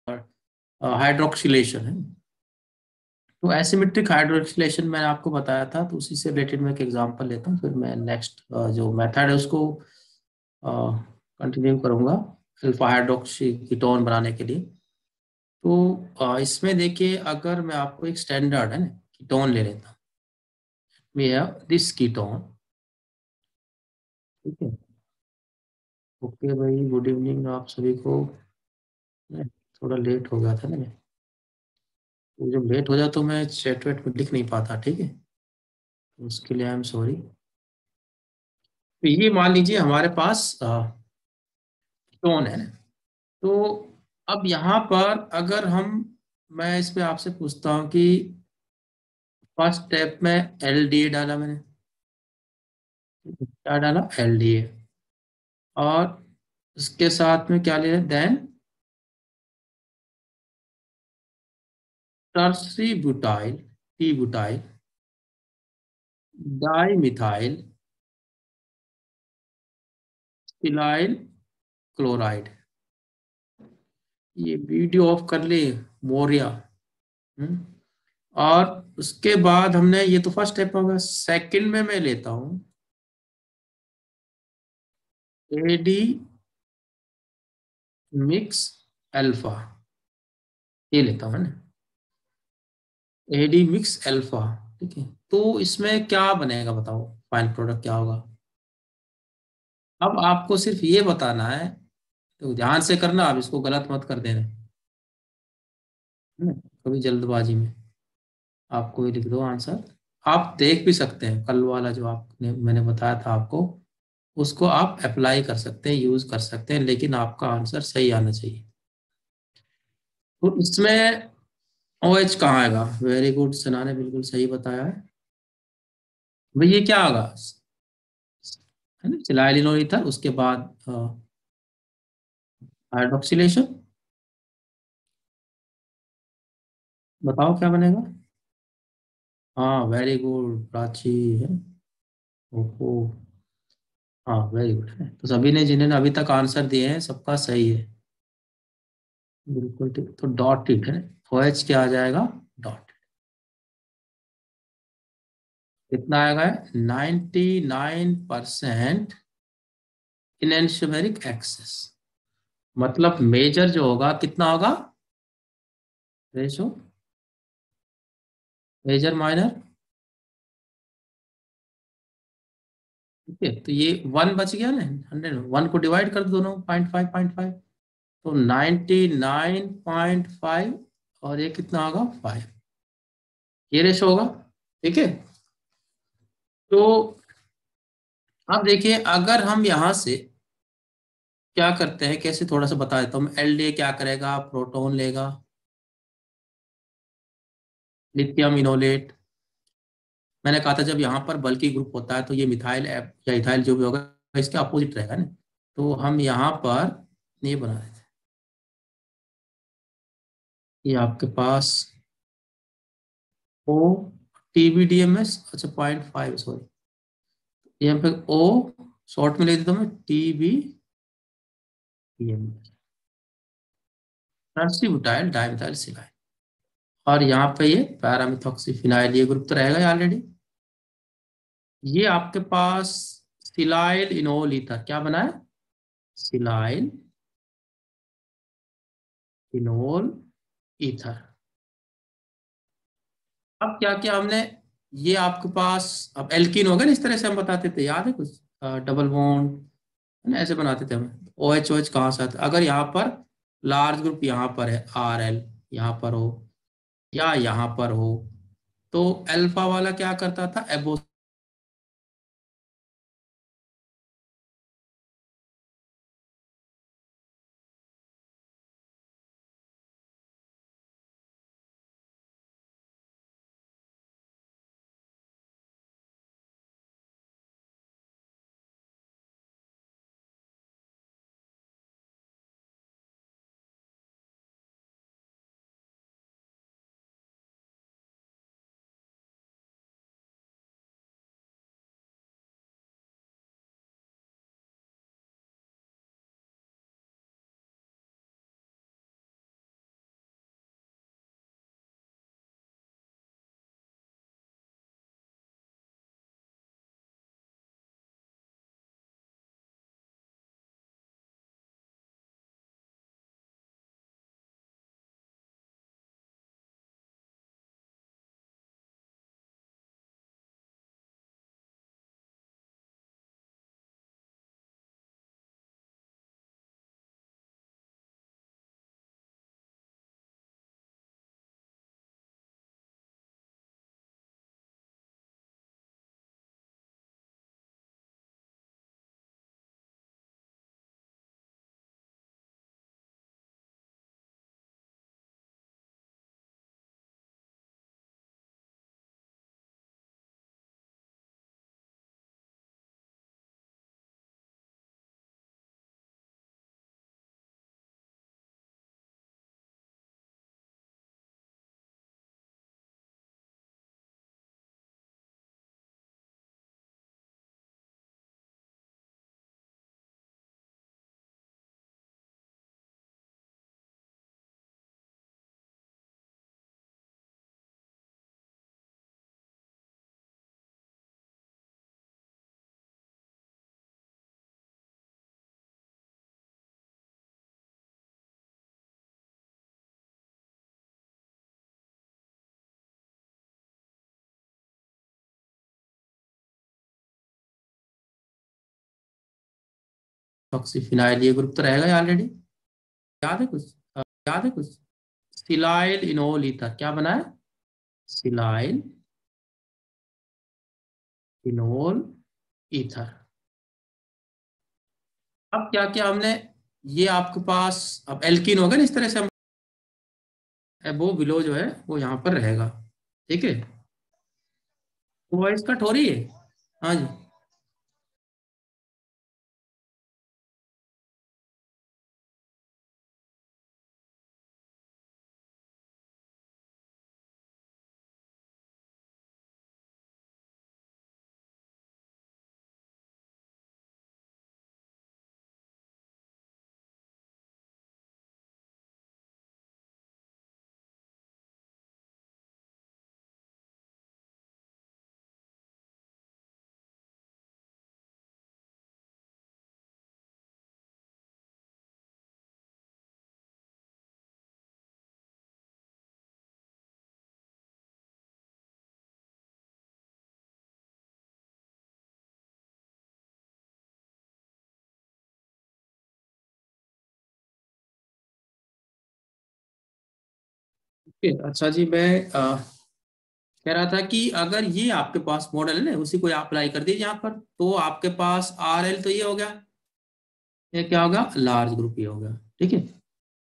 Hydroxylation है। तो asymmetric hydroxylation मैंने आपको बताया था, तो उसी से रिलेटेड मैं एक एग्जांपल लेता हूँ, फिर मैं नेक्स्ट जो मेथड है उसको कंटिन्यू करूँगा अल्फा हाइड्रोक्सी कीटोन बनाने के लिए। तो इसमें देखिए, अगर मैं आपको एक स्टैंडर्ड है ना कीटोन ले लेता हूँ, वी हैव दिस कीटोन। ठीक है। ओके भाई, गुड इवनिंग आप सभी को। मैं थोड़ा लेट हो गया था ना मैं, तो जब लेट हो जाए तो मैं चैट वेट में लिख नहीं पाता, ठीक है, तो उसके लिए आई एम सॉरी। तो ये मान लीजिए हमारे पास कीटोन है ना। तो अब यहाँ पर अगर हम, मैं इसमें आपसे पूछता हूँ कि फर्स्ट स्टेप में एल डी ए डाला मैंने, क्या डाला, एल डी ए, और उसके साथ में क्या ले रहे, then tertiary butyl, T butyl, di methyl phenyl chloride. ये वीडियो ऑफ कर ले, मोरिया। हम्म? और उसके बाद हमने, ये तो फर्स्ट स्टेप होगा, सेकंड में मैं लेता हूँ एडी मिक्स अल्फा, ये लेता हूँ ना, एडी मिक्स अल्फा। ठीक है, तो इसमें क्या बनेगा बताओ, फाइनल प्रोडक्ट क्या होगा। अब आपको सिर्फ ये बताना है, तो ध्यान से करना, आप इसको गलत मत कर देना, है ना? कभी जल्दबाजी में आपको ये लिख दो आंसर। आप देख भी सकते हैं कल वाला जो आपने, मैंने बताया था आपको, उसको आप अप्लाई कर सकते हैं, यूज कर सकते हैं, लेकिन आपका आंसर सही आना चाहिए। तो इसमें ओ एच कहाँ आएगा, वेरी गुड, सना ने बिल्कुल सही बताया है। भाई ये क्या होगा, है ना, सिलाइलिनोल ईथर, उसके बाद हाइड्रोक्सिलेशन, बताओ क्या बनेगा। हाँ वेरी गुड प्राची है। ओहो, हाँ वेरी गुड है, तो सभी ने जिन्होंने अभी तक आंसर दिए हैं सबका सही है, बिल्कुल ठीक। तो डॉट इट है, ओ एच क्या आ जाएगा, डॉट। कितना आएगा, 99% इनएंशमेरिक एक्सेस, मतलब मेजर जो होगा कितना होगा, रेशो, मेजर माइनर। ठीक है, तो ये वन बच गया ना, 100, 1 को डिवाइड कर दो दोनों, 0.5 0.5, तो 99.5, और ये कितना होगा, 5, ये रेशो होगा। ठीक है, तो अब देखिए, अगर हम यहाँ से क्या करते हैं, कैसे थोड़ा सा बता देता हूँ। एल डी ए क्या करेगा, प्रोटॉन लेगा, लिथियम इनोलेट, मैंने कहा था जब यहाँ पर बल्कि ग्रुप होता है तो ये मिथाइल या इथाइल जो भी होगा इसके अपोजिट रहेगा ना। तो हम यहाँ पर ये बना देते हैं, ये आपके पास O, T B D M S, अच्छा 0.5, सॉरी, यहाँ पे ओ शॉर्ट में ले देता हूँ मैं, T B D M S, transbutyl dimethyl silyl, और यहाँ पे ये पैरामिथॉक्सीफिनाइल, ये ग्रुप तो रहेगा ऑलरेडी। ये आपके पास सिलाइल इनोल ईथर क्या बना है, सिलाइल इनोल ईथर। अब क्या क्या हमने, ये आपके पास अब एल्कीन हो गया ना, इस तरह से हम बताते थे, याद है कुछ, डबल बॉन्ड, है ना, ऐसे बनाते थे हम। ओ एच कहाँ से आता है? अगर यहाँ पर लार्ज ग्रुप यहाँ पर है, आर एल यहाँ पर हो या यहाँ पर हो, तो अल्फा वाला क्या करता था, एबो ऑक्सीफिनाइल ये ग्रुप तो रहेगा ही ऑलरेडी। याद है कुछ? याद है कुछ? सिलाइल इनोल ईथर क्या बना है? Silyl enol ether. अब क्या क्या हमने, ये आपके पास अब एल्कीन होगा ना, इस तरह से हम वो बिलो जो है वो यहाँ पर रहेगा। ठीक है, तो वॉइस कट हो रही है। हाँ जी। ओके, अच्छा जी, मैं कह रहा था कि अगर ये आपके पास मॉडल है ना, उसी को आप अप्लाई कर दीजिए यहाँ पर, तो आपके पास आर एल तो ये हो गया, ये क्या होगा, लार्ज ग्रुप ये हो गया। ठीक है,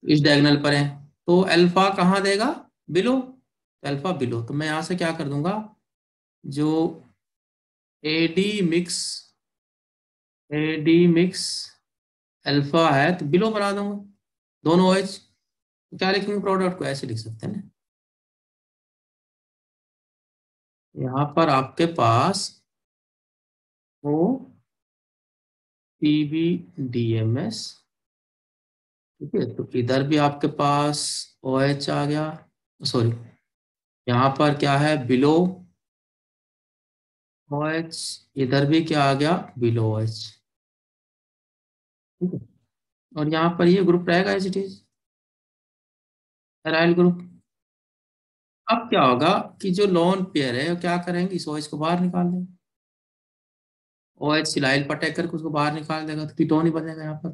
इस डायगोनल पर है, तो अल्फा कहाँ देगा, बिलो, अल्फा बिलो, तो मैं यहाँ से क्या कर दूंगा, जो AD mix, AD mix alpha है तो बिलो बना दूंगा, दोनों एच, क्या लिखेंगे प्रोडक्ट को, ऐसे लिख सकते हैं ना। यहाँ पर आपके पास O P B D M S. ठीक है, तो इधर भी आपके पास ओ एच आ गया, सॉरी, यहाँ पर क्या है, बिलो ओ एच, इधर भी क्या आ गया, बिलो ओ एच। ठीक है, और यहाँ पर ये ग्रुप रहेगा as it is, aryl group. अब क्या होगा कि जो लोन पेयर है वो क्या करेंगे, इस OH को बाहर निकाल देंगे, OH सिलाइल पर अटैक करके उसको बाहर निकाल देगा, तो कीटोन ही बनेगा यहाँ पर।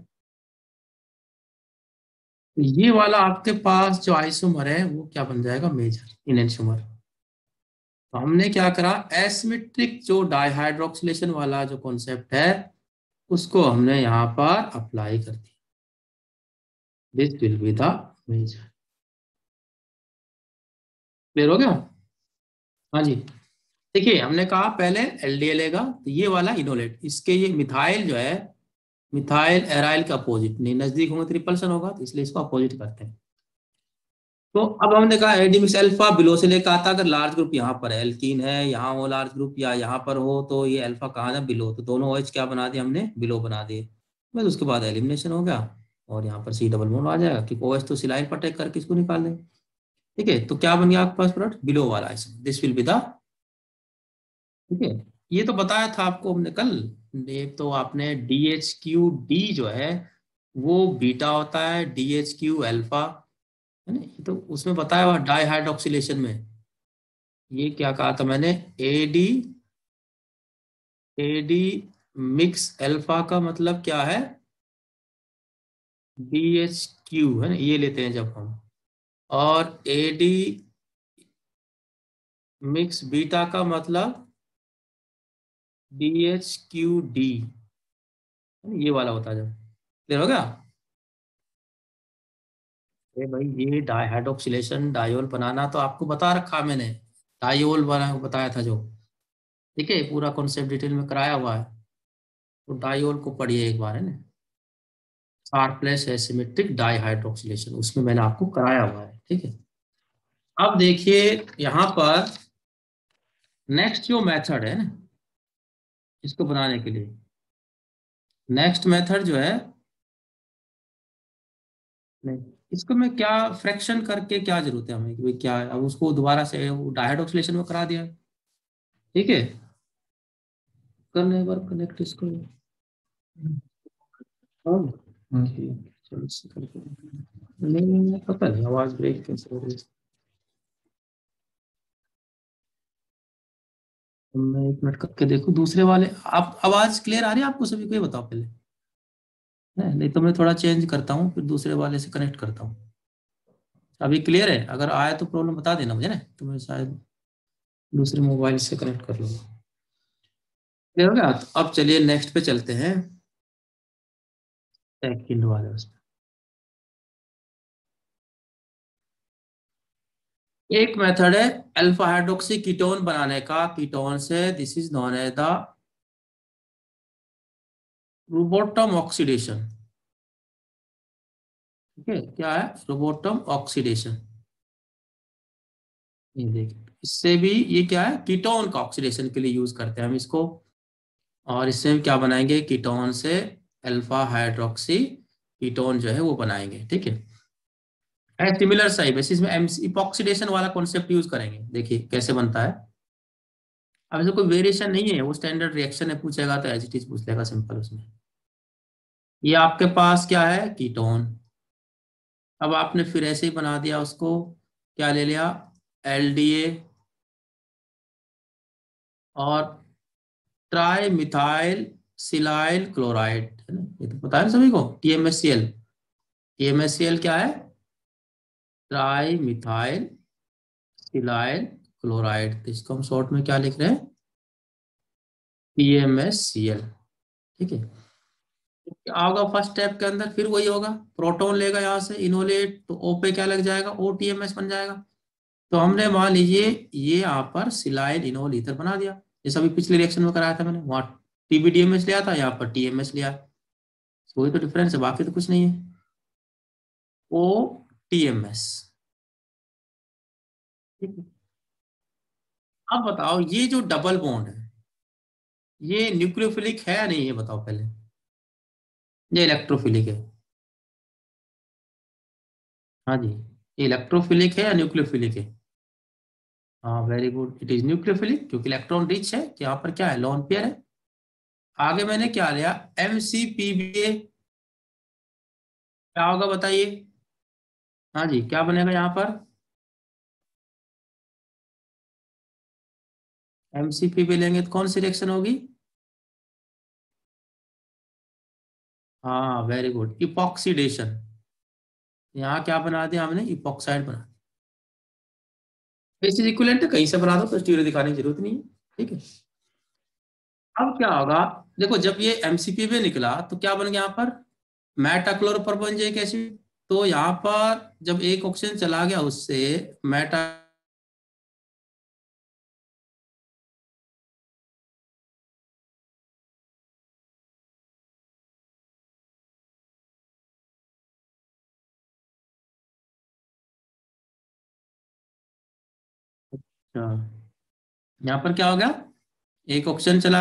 तो ये वाला आपके पास जो आइसोमर है वो क्या बन जाएगा, मेजर इनएंशियोमर। तो हमने क्या करा, एसिमेट्रिक जो डाइहाइड्रोक्सिलेशन वाला जो कॉन्सेप्ट है उसको हमने यहाँ पर अप्लाई कर दिया, this will be the major. Clear हो गया? हाँ जी। देखिए हमने कहा पहले एलडीए लेगा, तो ये वाला इनोलेट, इसके ये मिथाइल जो है, मिथाइल एराइल का अपोजिट, नहीं नजदीक होंगे तो रिपल्सन होगा, तो इसलिए इसको अपोजिट करते हैं। तो अब हमने कहा एडीमिक्स अल्फा बिलो से लेकर आता, अगर लार्ज ग्रुप यहाँ पर है, एल्कीन है, यहाँ हो लार्ज ग्रुप या यहाँ पर हो, तो ये अल्फा कहाँ है, बिलो, तो दोनों OH क्या बना दिए हमने, बिलो बना दिए। बस उसके बाद एलिमिनेशन हो गया, और यहाँ पर सी डबल बॉन्ड आ जाएगा, क्योंकि OH तो सिलाइन पर अटैक करके इसको निकाल देंगे। ठीक है, तो क्या बन गया आपके पास प्रोडक्ट, बिलो वाला, दिस विल बी द। ठीक है, ये तो बताया था आपको हमने कल, ये तो आपने DHQ D जो है वो बीटा होता है, DHQ अल्फा है ना, ये तो उसमें बताया हुआ डाइहाइड्रोक्सिलेशन में। ये क्या कहा था मैंने, एडी, एडी मिक्स अल्फा का मतलब क्या है, DHQ है ना, ये लेते हैं जब हम, और एडी मिक्स बीटा का मतलब DHQD, ये वाला होता है जब। क्लियर हो गया? अरे भाई ये डाइहाइड्रोक्सिलेशन डायोल बनाना तो आपको बता रखा मैंने, डायोल बना बताया था जो। ठीक है, पूरा कॉन्सेप्ट डिटेल में कराया हुआ है, तो डायोल को पढ़िए एक बार है ना, शार्पलेस एसिमेट्रिक डाइहाइड्रोक्सिलेशन, उसमें मैंने आपको कराया हुआ है। ठीक है, अब देखिए यहाँ पर नेक्स्ट जो मेथड है ना, इसको बनाने के लिए नेक्स्ट मेथड जो है, नहीं, इसको मैं क्या फ्रैक्शन करके क्या जरूरत है हमें कि भाई क्या है? अब उसको दोबारा से डाइहाइड्रोक्सिलेशन में करा दिया। ठीक है, करने पर कनेक्ट इसको। हाँ, ठीक है, चलो इससे करते हैं। नहीं पता नहीं आवाज ब्रेक कैसे हो रही है। तो मैं एक मिनट करके देखूं दूसरे वाले, आप आवाज क्लियर आ रही है आपको सभी को, ये बताओ पहले। नहीं तो मैं थोड़ा चेंज करता हूँ, फिर दूसरे वाले से कनेक्ट करता हूँ। अभी क्लियर है? अगर आया तो प्रॉब्लम बता देना मुझे ना, तो मैं शायद दूसरे मोबाइल से कनेक्ट कर लूँगा। क्लियर हो गया? तो अब चलिए नेक्स्ट पे चलते हैं, सेकंड वाले उसमें। एक मेथड है अल्फा हाइड्रोक्सी कीटोन बनाने का कीटोन से, this is known as the Rubottom oxidation. ठीक है, क्या है? Rubottom oxidation. ये देखिए, इससे भी ये क्या है, कीटोन का ऑक्सीडेशन के लिए यूज करते हैं हम इसको। और इससे हम क्या बनाएंगे, कीटोन से अल्फा हाइड्रोक्सी कीटोन जो है वो बनाएंगे। ठीक है, सिमिलर सा बेसिस में इपॉक्सीडेशन वाला कॉन्सेप्ट यूज करेंगे। देखिए कैसे बनता है। अब इसमें कोई वेरिएशन नहीं है, वो स्टैंडर्ड रिएक्शन है, पूछेगा तो एज इट इज पूछ लेगा सिंपल उसमें। ये आपके पास क्या है, कीटोन। अब आपने फिर ऐसे ही बना दिया उसको, क्या ले लिया, एलडीए और ट्राई मिथाइल सिलाइल क्लोराइड, है ना, ये तो पता है ना सभी को, टीएमएससीएल। टीएमएससीएल क्या है, ट्राई मिथाइल सिलाइल क्लोराइड, तो इसको हम शॉर्ट में क्या लिख रहे हैं, टीएमएससीएल। ठीक है, क्या होगा फर्स्ट स्टेप के अंदर, फिर वही होगा, प्रोटॉन लेगा यहाँ से इनोलेट, तो ओ पे क्या लग जाएगा, ओटीएमएस बन जाएगा। तो हमने मान लीजिए ये यहाँ पर सिलाइल इनोल ईथर बना दिया, जैसा अभी पिछले रिएक्शन में कराया था मैंने, वहाँ टीबीडीएमएस लिया था, यहाँ पर टीएमएस लिया। वही तो डिफरेंस है, बाकी तो कुछ नहीं है। ओ टीएमएस। ठीक है, अब बताओ ये जो डबल बॉन्ड है, ये न्यूक्लियोफिलिक है या नहीं, ये बताओ पहले। ये इलेक्ट्रोफिलिक है। हाँ जी, ये इलेक्ट्रोफिलिक है या न्यूक्लियोफिलिक है? हाँ very good, it is nucleophilic, क्योंकि इलेक्ट्रॉन रिच है, कि यहाँ पर क्या है, लोन पेयर है। आगे मैंने क्या लिया, एमसीपीबीए। क्या होगा बताइए। हाँ जी, क्या बनेगा यहाँ पर, एमसीपीबी लेंगे तो कौन सी रिएक्शन होगी? हाँ वेरी गुड, इपॉक्सीडेशन। यहाँ क्या बना दिया हमने, इपॉक्साइड बना दिया। इस इक्विवेलेंट है, कहीं से बना दो, तो स्टीरियो दिखाने की जरूरत नहीं है। ठीक है, अब क्या होगा, देखो जब ये एमसीपीबी निकला तो क्या बन गया यहाँ पर, मेटाक्लोरोप्रोपेनोइक एसिड। तो यहाँ पर जब एक ऑक्सीजन चला गया उससे, मेटा, यहाँ पर क्या हो गया, एक ऑक्सीजन चला।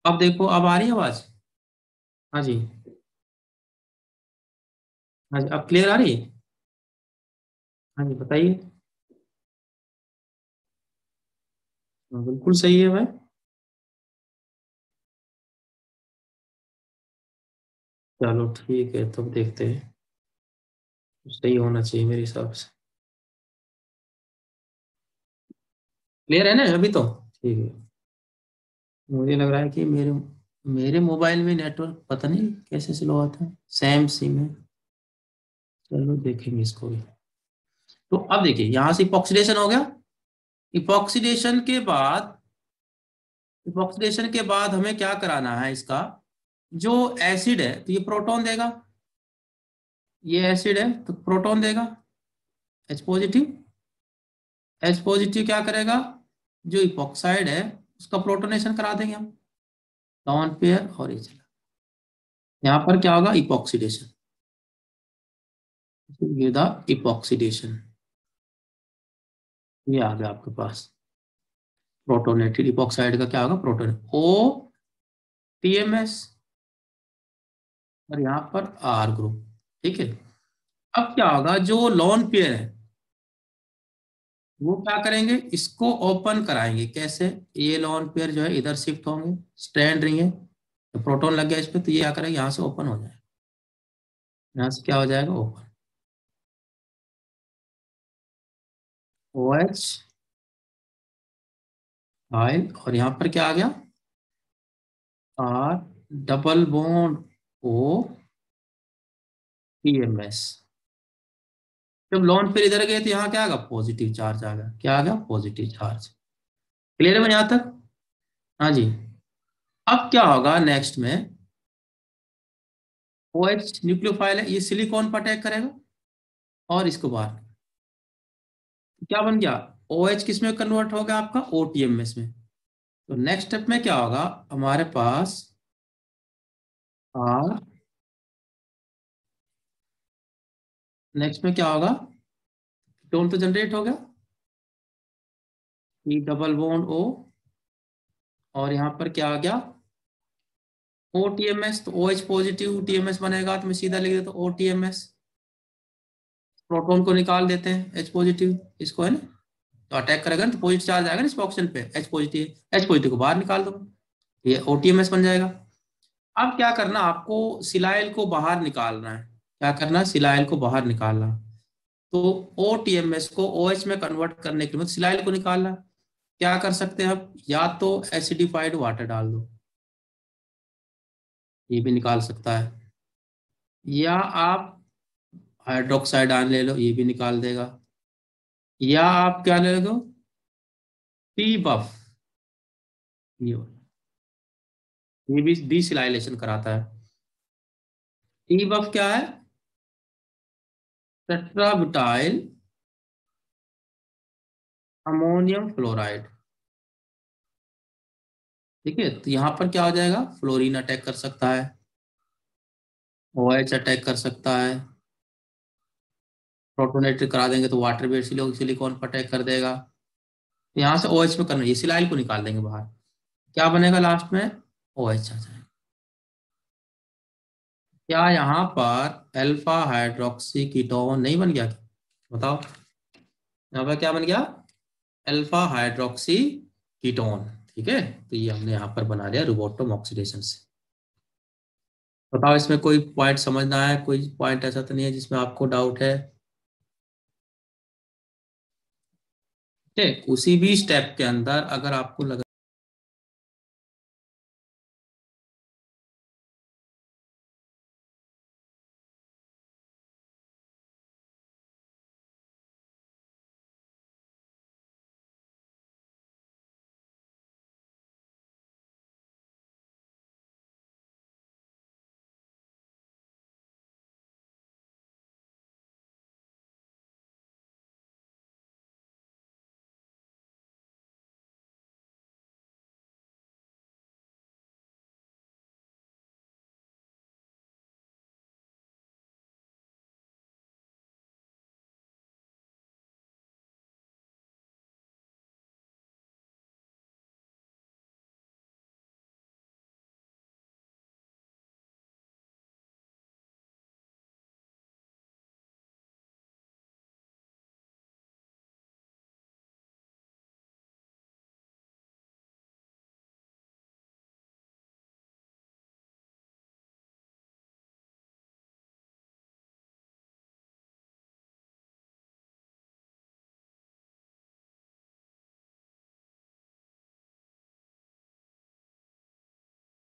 अब देखो, अब आ रही है आवाज? हाँ जी, हाँ जी, अब क्लियर आ रही है? हाँ जी बताइए। हाँ, बिल्कुल सही है भाई। चलो ठीक है, तब देखते हैं, सही होना चाहिए मेरे हिसाब से। क्लियर है ना अभी तो? ठीक है, मुझे लग रहा है कि मेरे मेरे मोबाइल में नेटवर्क पता नहीं कैसे स्लो आता है, सैम सिम है। चलो देखेंगे इसको भी। तो अब देखिए यहाँ से इपॉक्सीडेशन हो गया। इपॉक्सीडेशन के बाद, इपॉक्सीडेशन के बाद हमें क्या कराना है इसका, जो एसिड है तो ये प्रोटॉन देगा, ये एसिड है तो प्रोटॉन देगा, एच पॉजिटिव। एच पॉजिटिव क्या करेगा, जो इपॉक्साइड है उसका प्रोटोनेशन करा देंगे हम, लॉन पेयर और ये चला। यहाँ पर क्या होगा, इपॉक्सीडेशन, ये था इपॉक्सीडेशन। ये आ गया आपके पास, प्रोटोनेटेड इपॉक्साइड का क्या होगा, प्रोटोन ओ टीएमएस, और यहाँ पर आर ग्रुप। ठीक है। अब क्या होगा, जो लोन पेयर है वो क्या करेंगे, इसको ओपन कराएंगे। कैसे? ये लोन पेयर जो है इधर शिफ्ट होंगे, स्ट्रैंड रिंग है, तो प्रोटॉन लग गया इस पे, तो ये क्या करेगा, यहाँ से ओपन हो जाएगा। यहाँ से क्या हो जाएगा, ओपन। ओ एच आयल, और यहाँ पर क्या आ गया, R double bond O T M S. जब लॉन पेयर इधर गए तो यहाँ क्या आ गया, पॉजिटिव चार्ज आ गया। क्या आ गया, पॉजिटिव चार्ज। क्लियर है मैंने यहाँ तक? हाँ जी। अब क्या होगा नेक्स्ट में, ओ एच न्यूक्लियोफाइल है, ये सिलिकॉन पर अटैक करेगा और इसको बाहर, तो क्या बन गया, ओ एच किस में कन्वर्ट हो गया आपका, ओ टी एम एस में। तो नेक्स्ट स्टेप में क्या होगा, हमारे पास आर, नेक्स्ट में क्या होगा, टोन तो जनरेट हो गया, ई डबल बॉन्ड ओ, और यहाँ पर क्या आ गया, ओ टी एम एस। तो O H positive T M S बनेगा, तो मैं सीधा लिख देता हूँ O T M S. Proton को निकाल देते हैं, एच पॉजिटिव इसको, है ना, तो अटैक करेगा ना, तो पॉजिटिव चार्ज आएगा ना इस ऑप्शन पे, एच पॉजिटिव को बाहर निकाल दो, ये ओ टी एम एस बन जाएगा। अब क्या करना आपको, सिलाइल को बाहर निकालना है। क्या करना है, सिलाइल को बाहर निकालना। तो ओ टी एम एस को ओ एच में कन्वर्ट करने के लिए मतलब सिलाइल को निकालना, क्या कर सकते हैं आप, या तो एसिडिफाइड वाटर डाल दो, ये भी निकाल सकता है, या आप हाइड्रोक्साइड आयन ले लो, ये भी निकाल देगा, या आप क्या ले लो, टी बफ, ये ये भी डीसिलाइलेशन कराता है। टी बफ क्या है, टेट्राब्यूटाइल अमोनियम फ्लोराइड। ठीक है, तो यहाँ पर क्या हो जाएगा, फ्लोरीन अटैक कर सकता है, ओएच अटैक कर सकता है, प्रोटोनेटेड करा देंगे तो वाटर बेस्ड सिलिकॉन पर अटैक कर देगा। यहाँ से ओएच में करना, ये सिलाइल को निकाल देंगे बाहर, क्या बनेगा लास्ट में, ओएच आ जाएगा। क्या यहाँ पर अल्फा हाइड्रोक्सी कीटोन नहीं बन गया क्या, बताओ। यहाँ पर क्या बन गया, अल्फा हाइड्रोक्सी कीटोन। ठीक है, तो ये हमने यहाँ पर बना लिया रुबोटम ऑक्सीडेशन से। बताओ, इसमें कोई पॉइंट समझना है, कोई पॉइंट ऐसा तो नहीं है जिसमें आपको डाउट है? ठीक है, उसी भी स्टेप के अंदर अगर आपको लग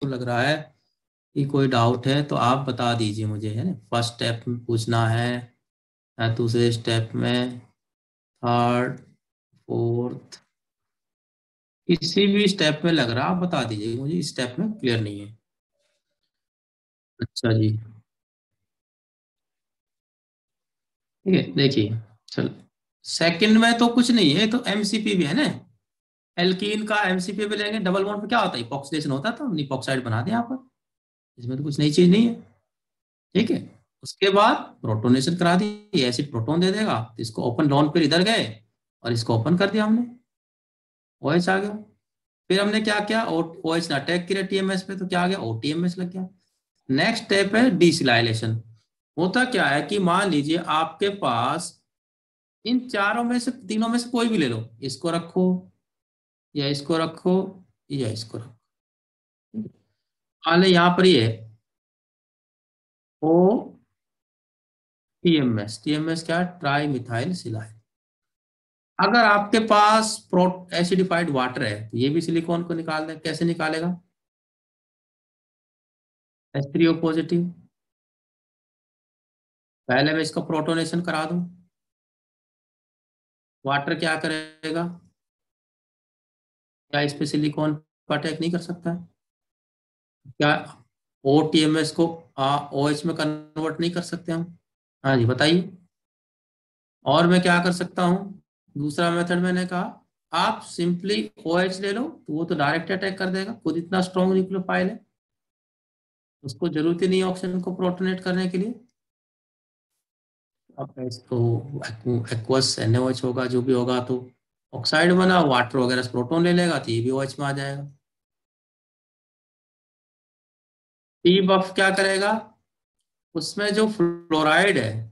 लग रहा है कि कोई डाउट है तो आप बता दीजिए मुझे, है ना, फर्स्ट स्टेप में पूछना है या दूसरे स्टेप में, थर्ड, फोर्थ, किसी भी स्टेप में लग रहा है आप बता दीजिए मुझे, इस स्टेप में क्लियर नहीं है। अच्छा जी, ठीक है, देखिए, चल, सेकंड में तो कुछ नहीं है, तो एमसीपी भी है ना, एल्कीन का एमसीपी भी लेंगे, डबल बॉन्ड पे क्या होता है, इपॉक्सीडेशन होता था, इपॉक्साइड बना दें यहाँ पर, इसमें तो कुछ नई चीज नहीं है। ठीक है, उसके बाद प्रोटोनेशन करा दी, एसिड प्रोटोन दे देगा, तो इसको ओपन लॉन पे इधर गए और इसको ओपन कर दिया हमने, ओएच आ गया। फिर हमने क्या किया, ओएच ने अटैक किया टीएमएस पे, तो क्या आ गया, ओटीएमएस लग गया। नेक्स्ट स्टेप है डीसिलाइलेशन, होता क्या है कि मान लीजिए आपके पास इन चारों में से, तीनों में से कोई भी ले लो, इसको रखो या इसको रखो या इसको रखो। मान लो यहाँ पर ये ओ टीएमएस, टीएमएस क्या है, ट्राई मिथाइल सिलाइल। अगर आपके पास प्रो एसिडिफाइड वाटर है तो ये भी सिलिकॉन को निकाल दे, कैसे निकालेगा? H3O पॉजिटिव, पहले मैं इसका प्रोटोनेशन करा दूं, वाटर क्या करेगा? क्या इस पे सिलिकॉन अटैक नहीं कर सकता? क्या ओ टी एम एस को ओ एच में कन्वर्ट नहीं कर सकते हम? हाँ जी बताइए। और मैं क्या कर सकता हूँ? दूसरा मेथड मैंने कहा, आप सिंपली ओ एच ले लो, तो वो तो डायरेक्ट अटैक कर देगा, खुद इतना स्ट्रॉन्ग न्यूक्लियोफाइल है, उसको जरूरत ही नहीं है ऑक्सीजन को प्रोटोनेट करने के लिए। अब इसको एक्वस NaOH होगा, जो भी होगा, तो ऑक्साइड बना, वाटर वगैरह से प्रोटोन ले लेगा तो ये भी OH में आ जाएगा। टी बफ क्या करेगा? उसमें जो फ्लोराइड है,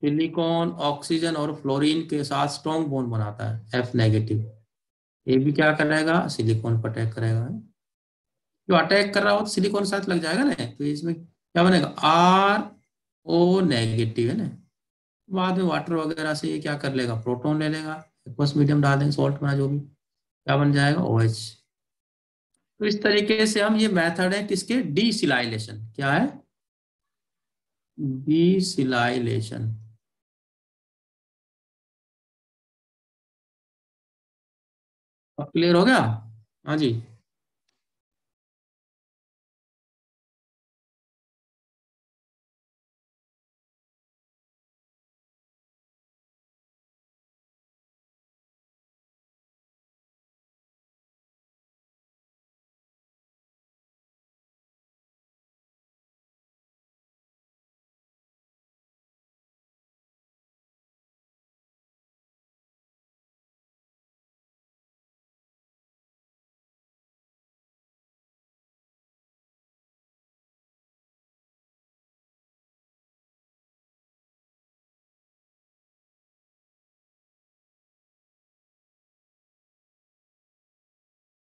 सिलिकॉन, ऑक्सीजन और फ्लोरीन के साथ स्ट्रॉन्ग बॉन्ड बनाता है, F नेगेटिव। ये भी क्या करेगा? सिलिकॉन पर अटैक करेगा। जो अटैक कर रहा हो तो सिलिकॉन साथ लग जाएगा ना, तो इसमें क्या बनेगा? RO नेगेटिव है ना। बाद में वाटर वगैरह से ये क्या कर लेगा? प्रोटोन ले लेगा, एक्वस मीडियम डाल देंगे, सॉल्ट बना जो भी, क्या बन जाएगा? OH। तो इस तरीके से हम, ये मेथड है किसके? डीसिलाइलेशन। क्या है? डीसिलाइलेशन। अब क्लियर हो गया? हाँ जी।